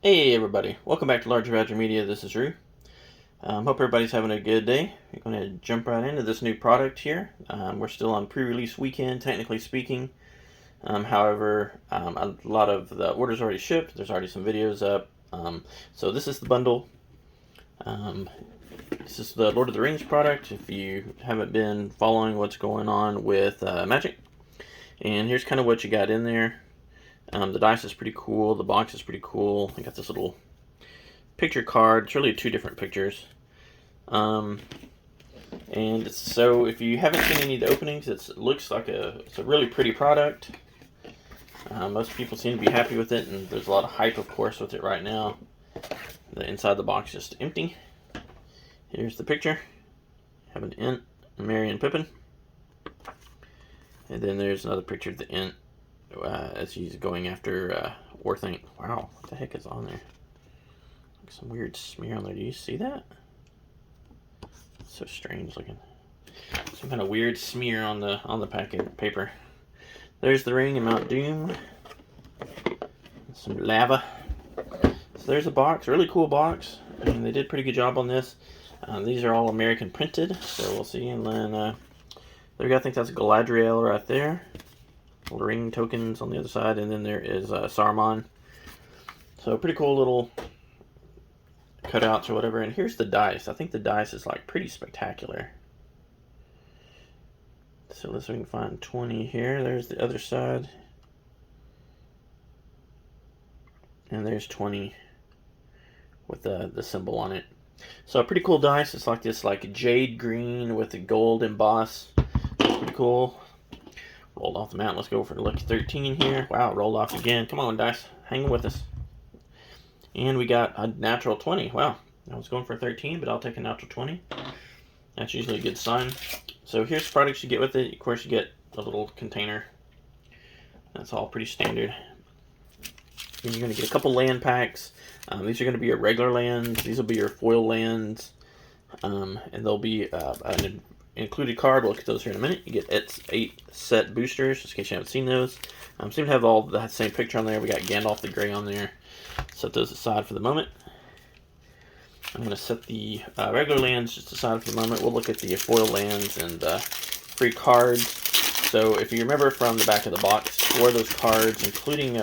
Hey everybody, welcome back to Larger Badger Media. This is Rue. Hope everybody's having a good day. We're going to jump right into this new product here. We're still on pre-release weekend, technically speaking. However, a lot of the orders already shipped. There's already some videos up. So this is the bundle. This is the Lord of the Rings product. If you haven't been following what's going on with Magic, and here's kind of what you got in there. The dice is pretty cool. The box is pretty cool. I got this little picture card. It's really two different pictures. And so if you haven't seen any of the openings, it looks like it's a really pretty product. Most people seem to be happy with it, and there's a lot of hype, of course, with it right now. The inside of the box is just empty. Here's the picture. Have an Ent, Merry, and Pippin. And then there's another picture of the Ent as he's going after Orthanc. Wow, what the heck is on there? Like some weird smear on there. Do you see that? It's so strange looking. Some kind of weird smear on the paper. There's the ring and Mount Doom. Some lava. So there's a box, really cool box. I mean, they did a pretty good job on this. These are all American printed, so we'll see. And then there we go. I think that's Galadriel right there. Little ring tokens on the other side, and then there is Saruman. So pretty cool little cutouts or whatever. And here's the dice. I think the dice is like pretty spectacular. So let's see if we can find 20 here. There's the other side. And there's 20 with the symbol on it. So a pretty cool dice. It's like this like jade green with the gold emboss. Pretty cool. Rolled off the mountain. Let's go for the lucky 13 here. Wow, rolled off again. Come on, dice. Hang with us. And we got a natural 20. Wow. I was going for 13, but I'll take a natural 20. That's usually a good sign. So here's the products you get with it. Of course, you get a little container. That's all pretty standard. And you're going to get a couple land packs. These are going to be your regular lands. These will be your foil lands. And there'll be an included card. We'll look at those here in a minute. You get 8 set boosters, just in case you haven't seen those. Seem to have all the same picture on there. We got Gandalf the Grey on there. Set those aside for the moment. I'm going to set the regular lands just aside for the moment. We'll look at the foil lands and free cards. So if you remember from the back of the box, 4 of those cards, including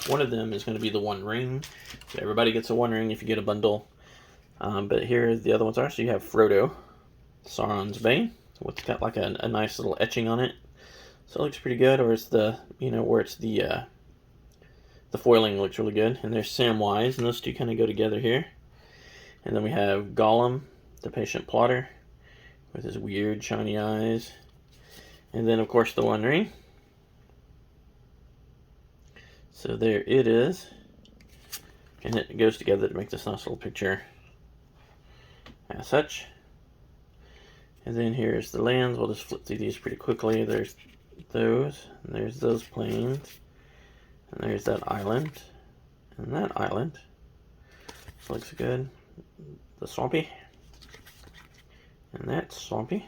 one of them, is going to be the One Ring. So everybody gets a One Ring if you get a bundle. But here the other ones are. So you have Frodo, Sauron's Bane. It's got like a nice little etching on it. So it looks pretty good. Or it's the, where it's the foiling looks really good. And there's Samwise, and those two kind of go together here. And then we have Gollum, the Patient Plotter, with his weird shiny eyes. And then, of course, the One Ring. So there it is. And it goes together to make this nice little picture as such. And then here's the lands. We'll just flip through these pretty quickly. There's those, and there's those plains, and there's that island, and that island. This looks good. The swampy, and that's swampy.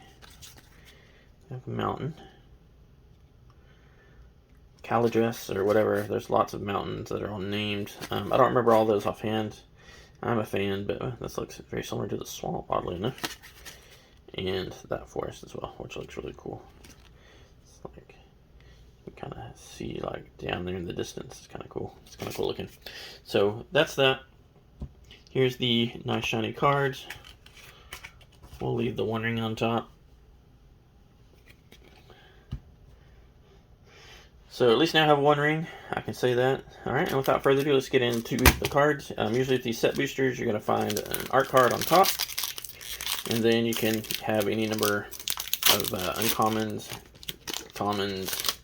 We have a mountain. Caladress or whatever. There's lots of mountains that are all named. I don't remember all those offhand. I'm a fan, but this looks very similar to the swamp, oddly enough. And that forest as well, which looks really cool. It's like, you can kind of see like down there in the distance. It's kind of cool. It's kind of cool looking. So that's that. Here's the nice shiny cards. We'll leave the One Ring on top. So at least now I have One Ring, I can say that. Alright, and without further ado, let's get into the cards. Usually with these set boosters, you're going to find an art card on top. And then you can have any number of uncommons, commons,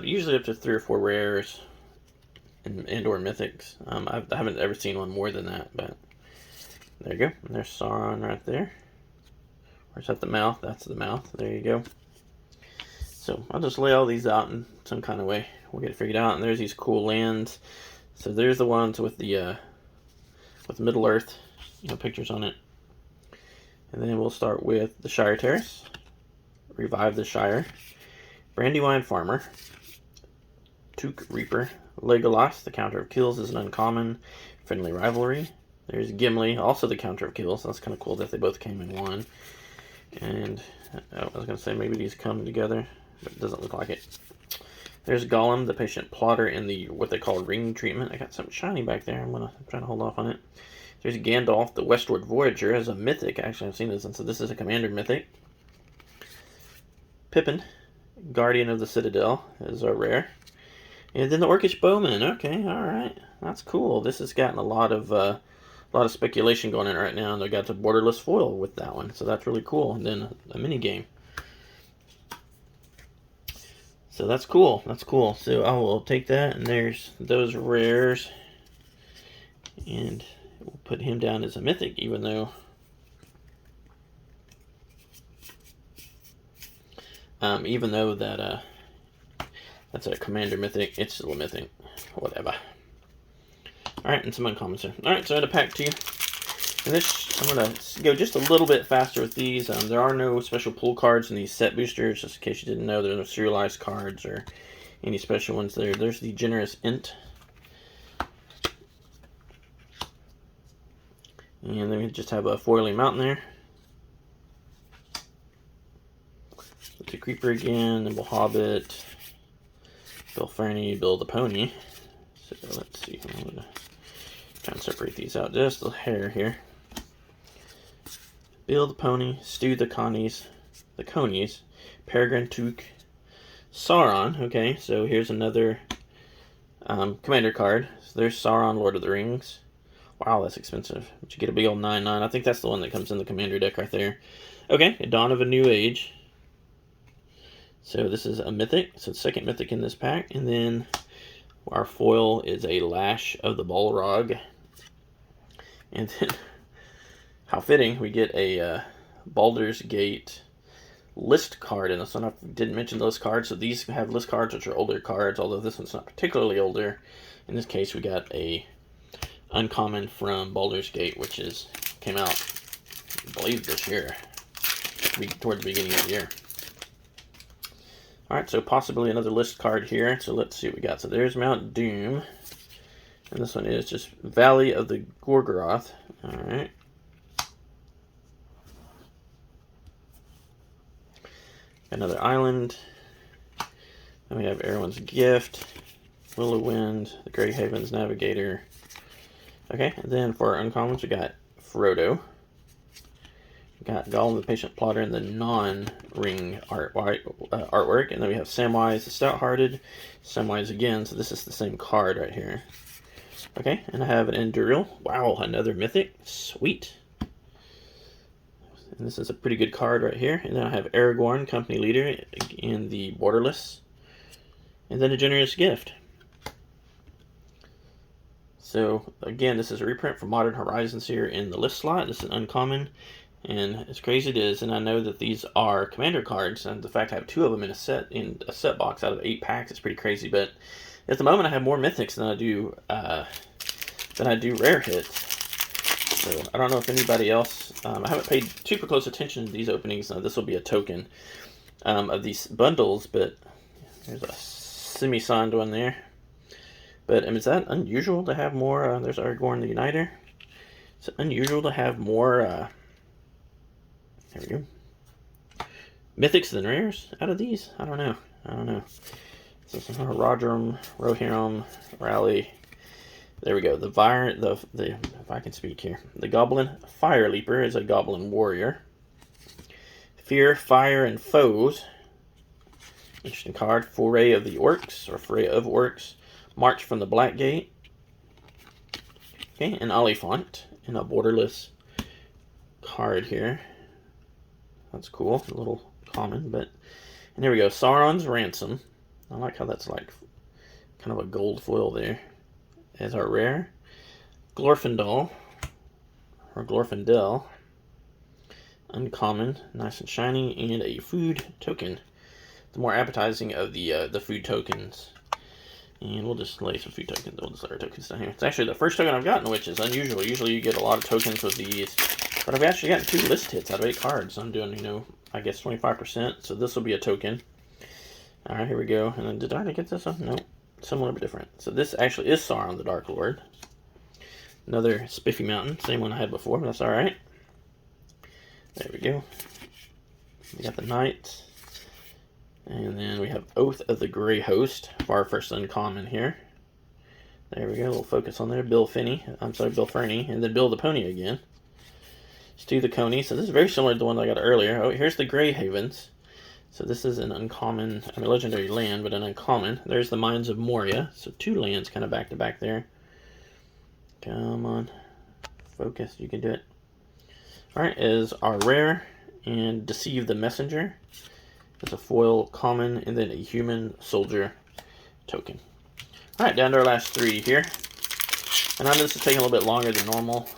usually up to 3 or 4 rares, and or mythics. I haven't ever seen one more than that, but there you go. And there's Sauron right there. Or is that the mouth? That's the mouth. There you go. So I'll just lay all these out in some kind of way. We'll get it figured out. And there's these cool lands. So there's the ones with the Middle Earth, pictures on it. And then we'll start with the Shire Terrace, Revive the Shire, Brandywine Farmer, Took Reaper, Legolas, the counter of kills is an uncommon. Friendly rivalry. There's Gimli, also the counter of kills. That's kind of cool that they both came in one. And I was going to say maybe these come together, but it doesn't look like it. There's Gollum, the patient plotter in the what they call ring treatment. I got something shiny back there. I'm trying to hold off on it. There's Gandalf, the Westward Voyager, as a mythic. Actually, I've seen this, and so this is a commander mythic. Pippin, Guardian of the Citadel, is a rare. And then the Orcish Bowman. Okay, all right, that's cool. This has gotten a lot of speculation going on right now, and they got the borderless foil with that one, so that's really cool. And then a mini game. So that's cool. That's cool. So I will take that, and there's those rares, and we'll put him down as a mythic, even though that that's a commander mythic. It's still a mythic. Whatever. Alright, and some uncommons here. Alright, so I had a pack 2. And this, I'm going to go just a little bit faster with these. There are no special pull cards in these set boosters, just in case you didn't know. There are no serialized cards or any special ones there. There's the Generous Int. And then we just have a foiling mountain there. The Creeper again, Nimble Hobbit, Bill Ferny, Bill the Pony. So let's see, I'm going to try and separate these out just a hair here. Bill the Pony, Stu the Conies, Peregrine Took, Sauron. Okay, so here's another commander card. So there's Sauron, Lord of the Rings. Wow, that's expensive. But you get a big old 9/9. I think that's the one that comes in the commander deck right there. Okay, Dawn of a New Age. So this is a mythic. So it's second mythic in this pack. And then our foil is a Lash of the Balrog. And then, how fitting, we get a Baldur's Gate list card in this one. I didn't mention those cards. So these have list cards, which are older cards, although this one's not particularly older. In this case, we got a uncommon from Baldur's Gate, which came out, I believe, this year, towards the beginning of the year. Alright, so possibly another list card here. So let's see what we got. So there's Mount Doom. And this one is just Valley of the Gorgoroth. Alright. Another island. Then we have Erwin's Gift, Willow Wind, the Grey Havens Navigator. Okay, and then for our uncommons, we got Frodo. We got Gollum the Patient Plotter in the non-ring artwork. And then we have Samwise the Stout-Hearted, Samwise again, so this is the same card right here. Okay, and I have an Enduril. Wow, another mythic. Sweet. And this is a pretty good card right here. And then I have Aragorn, Company Leader, in the Borderless. And then a Generous Gift. So, again, this is a reprint from Modern Horizons here in the list slot. This is uncommon. And as crazy it is, and I know that these are commander cards, and the fact I have 2 of them in a set box out of 8 packs is pretty crazy. But at the moment, I have more mythics than I do rare hits. So I don't know if anybody else. I haven't paid super close attention to these openings. This will be a token of these bundles, but there's a semi-signed one there. But is that unusual to have more? There's Aragorn the Uniter. Is it unusual to have more? There we go. Mythics than rares out of these? I don't know. So some Rodrum, Rohirrim, Rally. There we go. If I can speak here. The Goblin Fire Leaper is a Goblin Warrior. Fear, Fire, and Foes. Interesting card. Foray of the Orcs, or Foray of Orcs. March from the Blackgate. Okay, an Oliphant in a borderless card here. That's cool. A little common, but... And there we go. Sauron's Ransom. I like how that's like kind of a gold foil there. As our rare. Glorfindel. Or Glorfindel. Uncommon. Nice and shiny. And a food token. The more appetizing of the food tokens. And we'll just lay some food tokens. We'll just lay our tokens down here. It's actually the first token I've gotten, which is unusual. Usually you get a lot of tokens with these. But I've actually gotten 2 list hits out of 8 cards. I'm doing, I guess 25%. So this will be a token. Alright, here we go. And then did I already get this one? Nope. Similar but different. So this actually is Sauron the Dark Lord. Another Spiffy Mountain. Same one I had before, but that's alright. There we go. We got the Knight. And then we have Oath of the Grey Host for our first uncommon here. There we go. A little focus on there. Bill Ferny. And then Bill the Pony again. Stu the Coney. So this is very similar to the one that I got earlier. Oh, here's the Grey Havens. So this is an uncommon, I mean, legendary land, but an uncommon. There's the Mines of Moria. So 2 lands kind of back to back there. Come on. Focus. You can do it. Alright, is our rare and Deceive the Messenger. It's a foil common and then a human soldier token. Alright, down to our last 3 here. And I know this is taking a little bit longer than normal.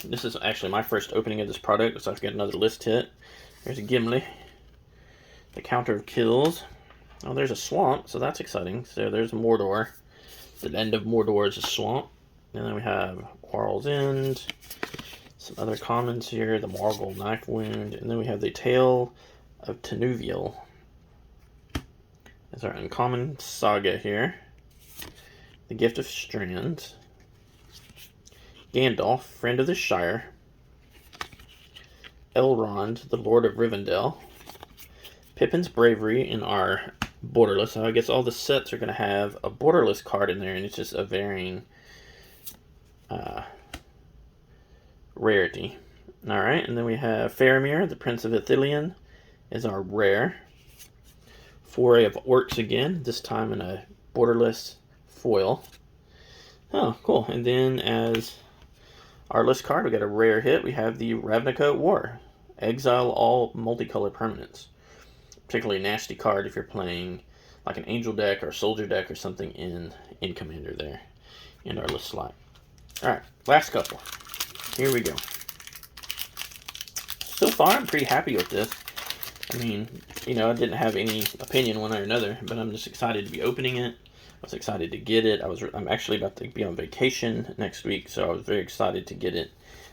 This is actually my first opening of this product, so I've got another list hit. There's a Gimli. The Counter of Kills. Oh, there's a swamp, so that's exciting. So there's Mordor. The end of Mordor is a swamp. And then we have Quarrel's End. Some other commons here. The Morgul Knife Wound. And then we have the Tale of Tenuviel. That's our uncommon saga here. The Gift of Strands. Gandalf, Friend of the Shire. Elrond, the Lord of Rivendell. Pippin's Bravery in our borderless. So I guess all the sets are going to have a borderless card in there, and it's just a varying rarity. Alright, and then we have Faramir, the Prince of Ithilien, is our rare. Foray of Orcs again, this time in a borderless foil. Oh, cool. And then as our list card, we got a rare hit. We have the Ravnica War. Exile all multicolored permanents. Particularly nasty card if you're playing like an angel deck or soldier deck or something in Commander there in our list slot. Alright, last couple. Here we go. So far, I'm pretty happy with this. I mean, you know, I didn't have any opinion one way or another, but I'm just excited to be opening it. I was excited to get it. I'm actually about to be on vacation next week, so I was very excited to get it.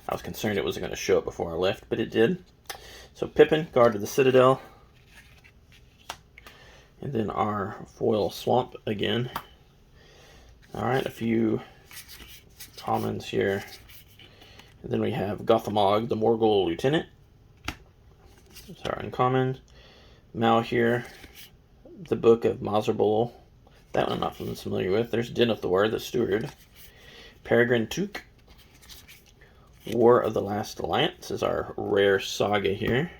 I was concerned it wasn't going to show up before I left, but it did. So Pippin, Guard of the Citadel. And then our foil swamp again. Alright, a few commons here. And then we have Gothamog, the Morgul Lieutenant. That's our uncommon. Mal here, the Book of Mazarbul. That one I'm not familiar with. There's Denethor, the Steward. Peregrine Took. War of the Last Alliance is our rare saga here.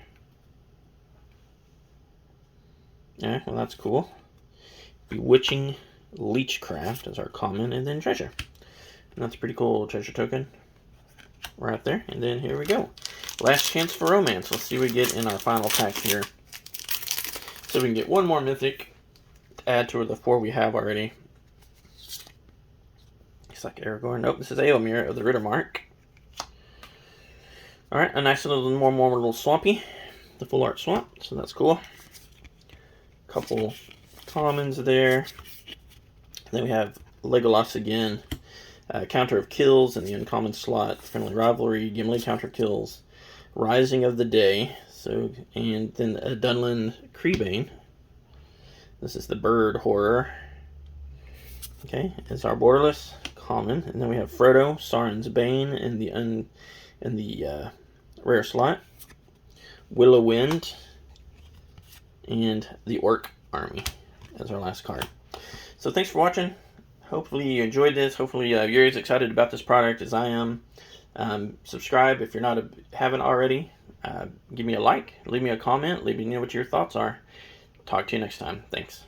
Yeah, well, that's cool. Bewitching Leechcraft is our common, and then treasure. And that's a pretty cool treasure token right there. And then here we go. Last chance for romance. Let's see what we get in our final pack here. So we can get one more mythic to add to the 4 we have already. Looks like Aragorn. Nope, this is Eomer of the Rittermark. Alright, a nice little more little swampy. The full art swamp, so that's cool. Couple commons there. Then we have Legolas again. Counter of Kills in the uncommon slot. Friendly Rivalry. Gimli Counter Kills. Rising of the Day. So, and then Dunlin Creebane. This is the Bird Horror. Okay, it's our borderless common. And then we have Frodo, Sauron's Bane in the rare slot. Willow Wind. And the Orc Army as our last card. So thanks for watching. Hopefully you enjoyed this. Hopefully you're as excited about this product as I am. Subscribe if you're haven't already. Give me a like. Leave me a comment. Let me know what your thoughts are. Talk to you next time. Thanks.